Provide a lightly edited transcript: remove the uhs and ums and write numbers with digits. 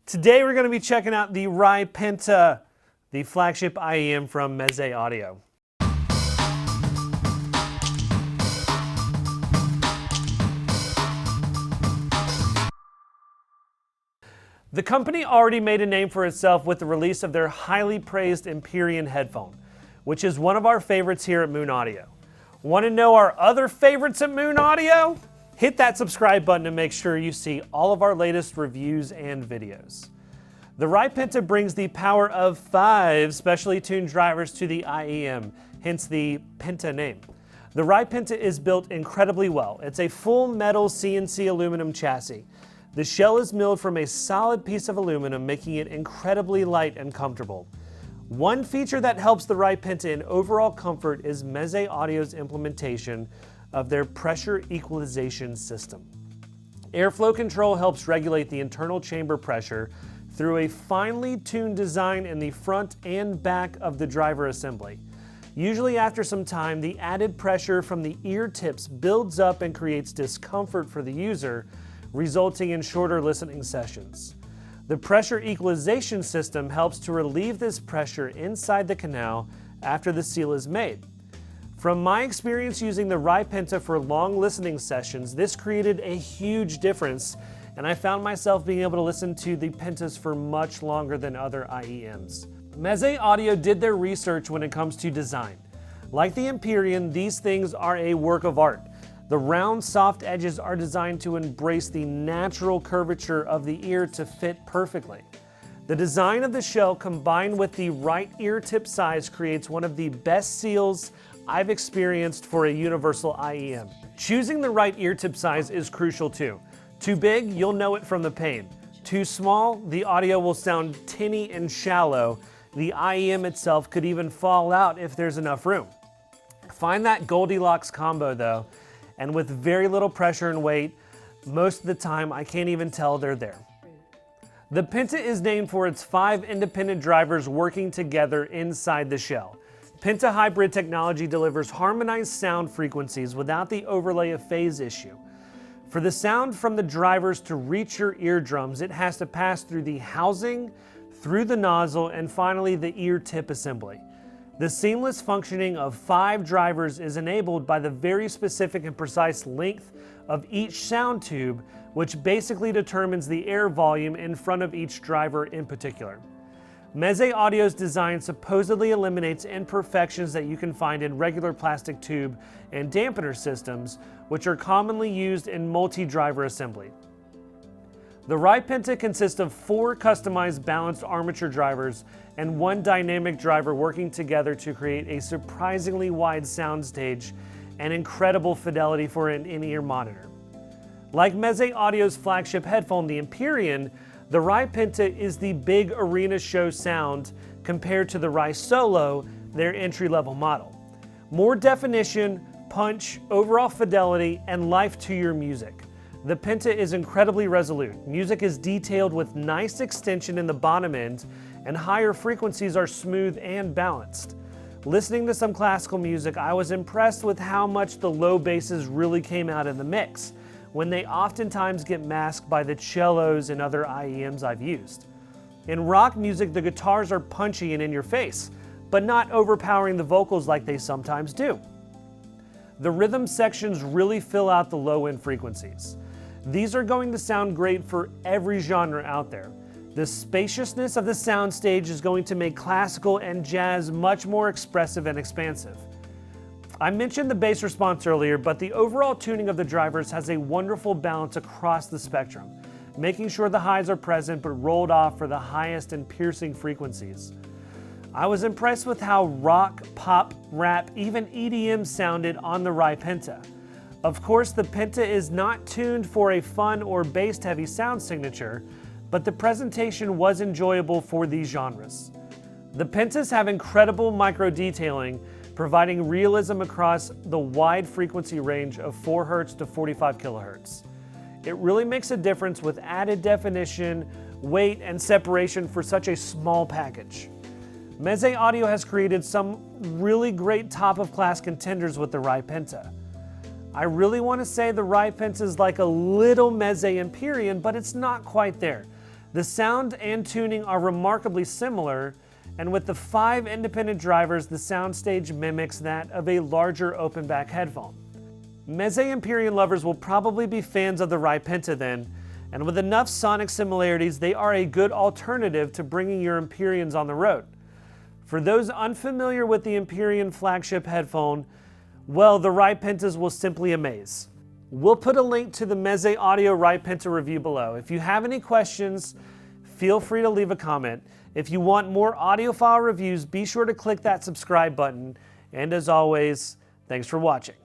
Today we're going to be checking out the Rai Penta, the flagship IEM from Meze Audio. The company already made a name for itself with the release of their highly praised Empyrean headphone, which is one of our favorites here at Moon Audio. Want to know our other favorites at Moon Audio? Hit that subscribe button to make sure you see all of our latest reviews and videos. The Rai Penta brings the power of 5 specially tuned drivers to the IEM, hence the Penta name. The Rai Penta is built incredibly well. It's a full metal CNC aluminum chassis. The shell is milled from a solid piece of aluminum, making it incredibly light and comfortable. One feature that helps the Rai Penta in overall comfort is Meze Audio's implementation of their pressure equalization system. Airflow control helps regulate the internal chamber pressure through a finely tuned design in the front and back of the driver assembly. Usually after some time, the added pressure from the ear tips builds up and creates discomfort for the user, resulting in shorter listening sessions. The pressure equalization system helps to relieve this pressure inside the canal after the seal is made. From my experience using the Rai Penta for long listening sessions, this created a huge difference, and I found myself being able to listen to the Pentas for much longer than other IEMs. Meze Audio did their research when it comes to design. Like the Empyrean, these things are a work of art. The round, soft edges are designed to embrace the natural curvature of the ear to fit perfectly. The design of the shell combined with the right ear tip size creates one of the best seals I've experienced for a universal IEM. Choosing the right ear tip size is crucial too. Too big, you'll know it from the pain. Too small, the audio will sound tinny and shallow. The IEM itself could even fall out if there's enough room. Find that Goldilocks combo though, and with very little pressure and weight, most of the time I can't even tell they're there. The Penta is named for its 5 independent drivers working together inside the shell. Penta hybrid technology delivers harmonized sound frequencies without the overlay of phase issue. For the sound from the drivers to reach your eardrums, it has to pass through the housing, through the nozzle, and finally the ear tip assembly. The seamless functioning of 5 drivers is enabled by the very specific and precise length of each sound tube, which basically determines the air volume in front of each driver in particular. Meze Audio's design supposedly eliminates imperfections that you can find in regular plastic tube and dampener systems, which are commonly used in multi-driver assembly. The Rai Penta consists of 4 customized balanced armature drivers and 1 dynamic driver working together to create a surprisingly wide soundstage and incredible fidelity for an in-ear monitor. Like Meze Audio's flagship headphone, the Empyrean, the Rai Penta is the big arena show sound compared to the Rai Solo, their entry-level model. More definition, punch, overall fidelity, and life to your music. The Penta is incredibly resolute. Music is detailed with nice extension in the bottom end, and higher frequencies are smooth and balanced. Listening to some classical music, I was impressed with how much the low basses really came out in the mix, when they oftentimes get masked by the cellos and other IEMs I've used. In rock music, the guitars are punchy and in your face, but not overpowering the vocals like they sometimes do. The rhythm sections really fill out the low-end frequencies. These are going to sound great for every genre out there. The spaciousness of the soundstage is going to make classical and jazz much more expressive and expansive. I mentioned the bass response earlier, but the overall tuning of the drivers has a wonderful balance across the spectrum, making sure the highs are present but rolled off for the highest and piercing frequencies. I was impressed with how rock, pop, rap, even EDM sounded on the Rai Penta. Of course, the Penta is not tuned for a fun or bass-heavy sound signature, but the presentation was enjoyable for these genres. The Pentas have incredible micro-detailing, providing realism across the wide frequency range of 4 Hz to 45 kHz. It really makes a difference with added definition, weight, and separation for such a small package. Meze Audio has created some really great top-of-class contenders with the Rai Penta. I really want to say the Rai Penta is like a little Meze Empyrean, but it's not quite there. The sound and tuning are remarkably similar, and with the 5 independent drivers, the soundstage mimics that of a larger open-back headphone. Meze Empyrean lovers will probably be fans of the Rai Penta then, and with enough sonic similarities, they are a good alternative to bringing your Empyreans on the road. For those unfamiliar with the Empyrean flagship headphone, well, the Rai Pentas will simply amaze. We'll put a link to the Meze Audio Rai Penta review below. If you have any questions, feel free to leave a comment. If you want more audiophile reviews, be sure to click that subscribe button. And as always, thanks for watching.